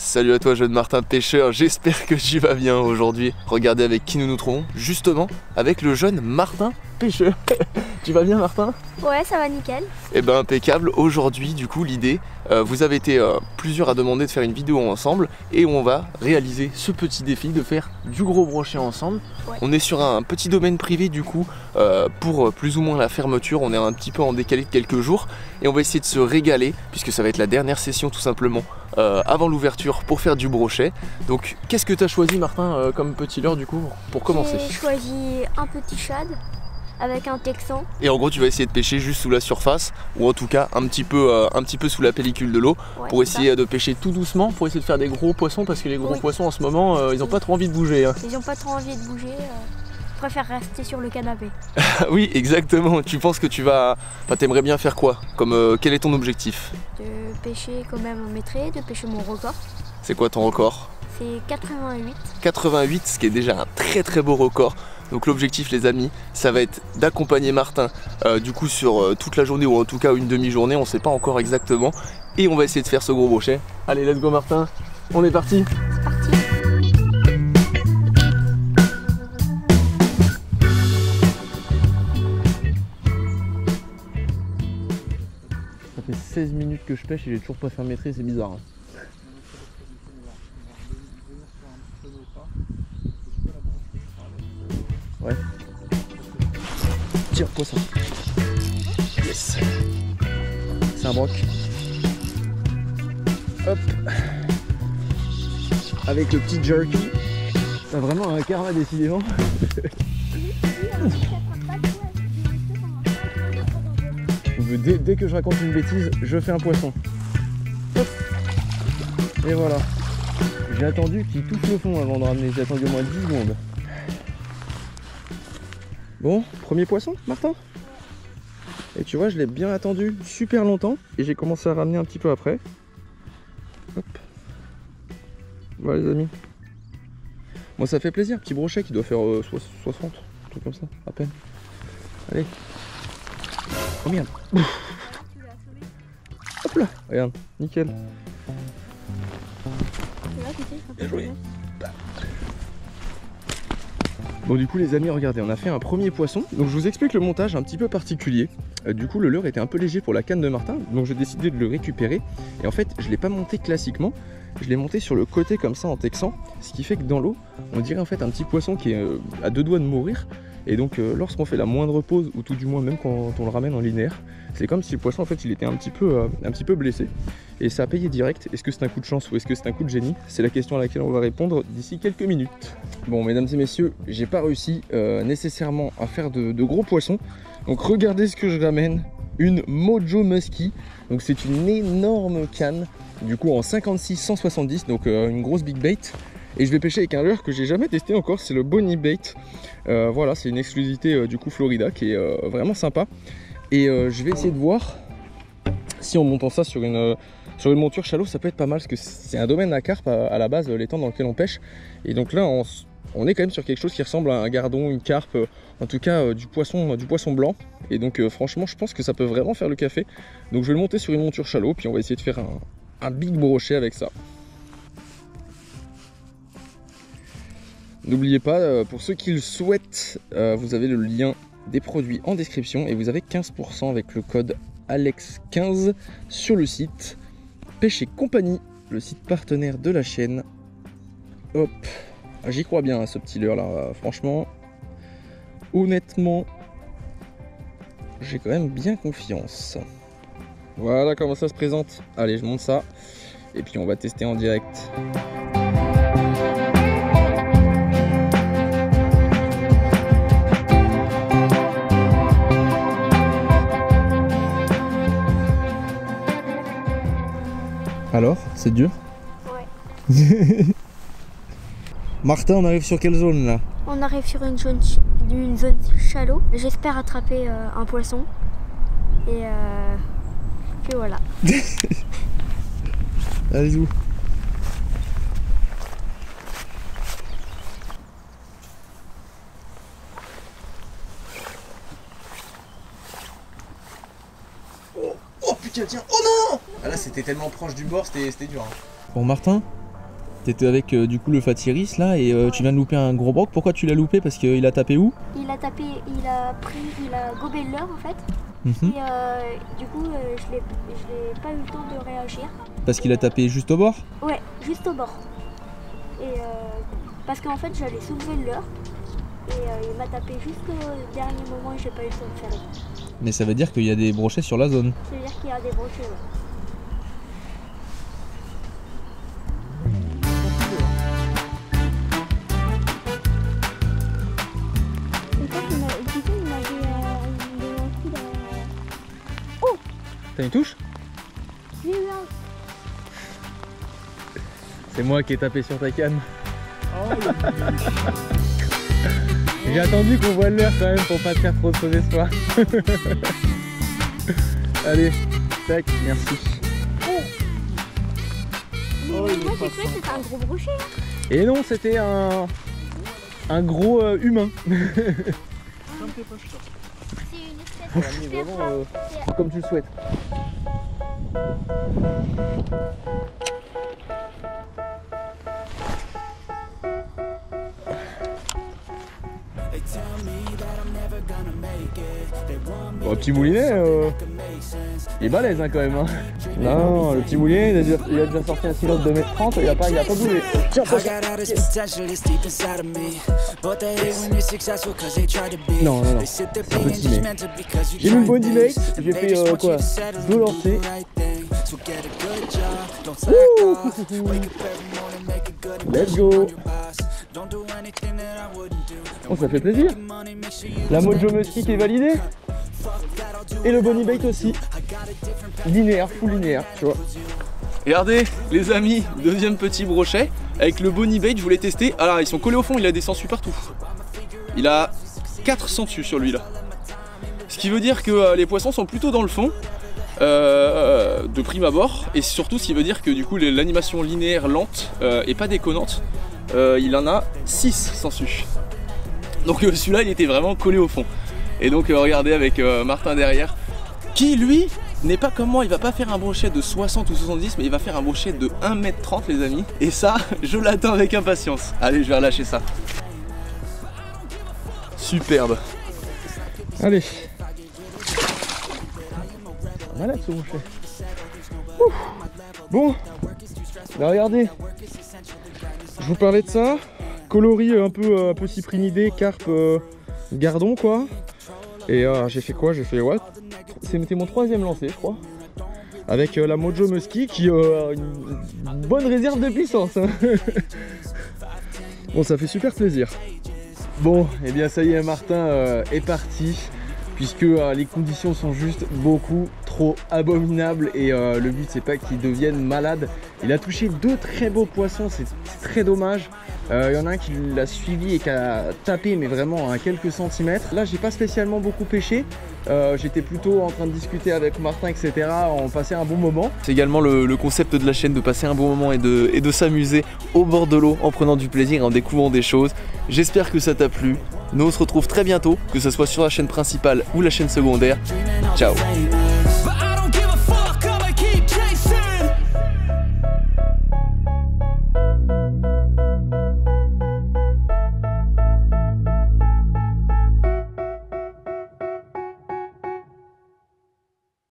Salut à toi jeune Martin pêcheur, j'espère que tu vas bien aujourd'hui. Regardez avec qui nous nous trouvons, justement avec le jeune Martin pêcheur. Tu vas bien Martin? Ouais, ça va nickel. Eh ben impeccable, aujourd'hui du coup l'idée, vous avez été plusieurs à demander de faire une vidéo ensemble et on va réaliser ce petit défi de faire du gros brochet ensemble. Ouais. On est sur un petit domaine privé du coup pour plus ou moins la fermeture, on est un petit peu en décalé de quelques jours et on va essayer de se régaler puisque ça va être la dernière session tout simplement avant l'ouverture pour faire du brochet. Donc qu'est-ce que tu as choisi Martin comme petit leurre du coup pour commencer? J'ai choisi un petit shad avec un texan. Et en gros tu vas essayer de pêcher juste sous la surface ou en tout cas un petit peu sous la pellicule de l'eau, ouais, pour essayer de pêcher tout doucement, pour essayer de faire des gros poissons parce que les gros poissons en ce moment ils n'ont pas trop envie de bouger. Ils n'ont pas trop envie de bouger, préfèrent rester sur le canapé. Oui exactement, tu penses que tu vas... Enfin, t'aimerais bien faire quoi comme, quel est ton objectif? De pêcher quand même en maîtrise, de pêcher mon record. C'est quoi ton record? C'est 88. 88, ce qui est déjà un très beau record. Donc l'objectif les amis, ça va être d'accompagner Martin du coup sur toute la journée ou en tout cas une demi-journée, on sait pas encore exactement. Et on va essayer de faire ce gros brochet. Allez let's go Martin, on est parti. C'est parti. Ça fait 16 minutes que je pêche et j'ai toujours pas fait maîtrise, c'est bizarre. Hein. Ouais. Tire poisson. Yes. C'est un broc. Hop. Avec le petit jerky. T'as vraiment un karma décidément. Dès que je raconte une bêtise, je fais un poisson. Hop. Et voilà. J'ai attendu qu'il touche le fond avant de ramener. J'ai attendu au moins 10 secondes. Bon, premier poisson, Martin. Et tu vois, je l'ai bien attendu super longtemps et j'ai commencé à ramener un petit peu après. Hop. Voilà les amis. Moi ça fait plaisir, petit brochet qui doit faire 60, un truc comme ça, à peine. Allez. Oh merde. Hop là, regarde, nickel. Bien joué. Bon du coup les amis regardez, on a fait un premier poisson. Donc je vous explique le montage un petit peu particulier. Du coup le leurre était un peu léger pour la canne de Martin, donc j'ai décidé de le récupérer. Et en fait je ne l'ai pas monté classiquement, je l'ai monté sur le côté comme ça en texan. Ce qui fait que dans l'eau on dirait en fait un petit poisson qui est à deux doigts de mourir. Et donc lorsqu'on fait la moindre pause, ou tout du moins même quand on le ramène en linéaire, c'est comme si le poisson en fait il était un petit peu blessé. Et ça a payé direct. Est-ce que c'est un coup de chance ou est-ce que c'est un coup de génie? C'est la question à laquelle on va répondre d'ici quelques minutes. Bon mesdames et messieurs, j'ai pas réussi nécessairement à faire de gros poissons. Donc regardez ce que je ramène, une Mojo Musky. Donc c'est une énorme canne, du coup en 56-170, donc une grosse big bait. Et je vais pêcher avec un leurre que j'ai jamais testé encore, c'est le Bonnie Bait. Voilà, c'est une exclusivité du coup Florida qui est vraiment sympa. Et je vais essayer de voir si en montant ça sur une monture shallow, ça peut être pas mal parce que c'est un domaine à carpe à la base, l'étang dans lequel on pêche. Et donc là, on est quand même sur quelque chose qui ressemble à un gardon, une carpe, en tout cas du poisson blanc. Et donc franchement, je pense que ça peut vraiment faire le café. Donc je vais le monter sur une monture shallow, puis on va essayer de faire un big brochet avec ça. N'oubliez pas, pour ceux qui le souhaitent, vous avez le lien des produits en description et vous avez 15% avec le code ALEX15 sur le site Pêcher Compagnie, le site partenaire de la chaîne. Hop, j'y crois bien à ce petit leurre là, franchement, honnêtement, j'ai quand même bien confiance. Voilà comment ça se présente. Allez, je monte ça et puis on va tester en direct. Alors, c'est dur? Ouais. Martin, on arrive sur quelle zone là? On arrive sur une zone shallow. J'espère attraper un poisson. Et puis voilà. Allez où? Oh putain, tiens! Oh non! Ah là c'était tellement proche du bord, c'était dur. Hein. Bon Martin, T'étais avec du coup le Fatiris là et tu viens de louper un gros broc. Pourquoi tu l'as loupé? Parce qu'il a tapé où? Il a gobé le leurre en fait. Et du coup je l'ai pas eu le temps de réagir. Parce qu'il a tapé juste au bord? Ouais, juste au bord. Et parce qu'en fait j'allais soulever le leurre. Et il m'a tapé juste au dernier moment et j'ai pas eu le temps de faire. Mais ça veut dire qu'il y a des brochets sur la zone. Ça veut dire qu'il y a des brochets, ouais. T'as une touche? J'ai eu un... C'est moi qui ai tapé sur ta canne. J'ai attendu qu'on voit l'heure quand même pour pas te faire trop de faux espoirs. Allez, tac, merci. Mais moi j'ai cru que c'était un gros brochet. Et non, c'était un gros humain. C'est une espèce de super Comme tu le souhaites. Bon, le petit moulinet, il est balèze hein, quand même. Hein. Non, le petit moulinet, il a déjà sorti un silo de 2,30 m, il a pas bougé. Tiens, non, c'est petit mais. J'ai mis le body bait, j'ai fait quoi? 2 lancers. Let's go. Oh, ça fait plaisir. La Mojo Musky qui est validée. Et le Bonnie Bait aussi. Linéaire, full linéaire, tu vois. Regardez les amis, deuxième petit brochet. Avec le Bonnie Bait, je voulais tester. Alors ils sont collés au fond, il a des sangsues partout. Il a 4 sangsues sur lui là. Ce qui veut dire que les poissons sont plutôt dans le fond. De prime abord. Et surtout ce qui veut dire que du coup l'animation linéaire lente est pas déconnante. Il en a 6 sangsues. Donc celui-là il était vraiment collé au fond. Et donc regardez avec Martin derrière, qui lui n'est pas comme moi, il va pas faire un brochet de 60 ou 70, mais il va faire un brochet de 1,30 m les amis. Et ça, je l'attends avec impatience. Allez, je vais relâcher ça. Superbe. Allez. Malade ce brochet. Ouf. Bon, là, regardez. Je vous parlais de ça. Coloris un peu cyprinidé, carpe, gardon quoi. Et j'ai fait quoi? J'ai fait ouais. C'était mon 3e lancer je crois. Avec la Mojo Musky qui a une bonne réserve de puissance. Hein. Bon, ça fait super plaisir. Bon, et bien ça y est, Martin est parti. Puisque les conditions sont juste beaucoup trop abominables et le but c'est pas qu'il devienne malade. Il a touché 2 très beaux poissons, c'est très dommage. Il y en a un qui l'a suivi et qui a tapé mais vraiment à quelques centimètres. Là j'ai pas spécialement beaucoup pêché, j'étais plutôt en train de discuter avec Martin etc. On passait un bon moment. C'est également le concept de la chaîne, de passer un bon moment et de s'amuser au bord de l'eau en prenant du plaisir, en découvrant des choses. J'espère que ça t'a plu. Nous on se retrouve très bientôt, que ce soit sur la chaîne principale ou la chaîne secondaire. Ciao.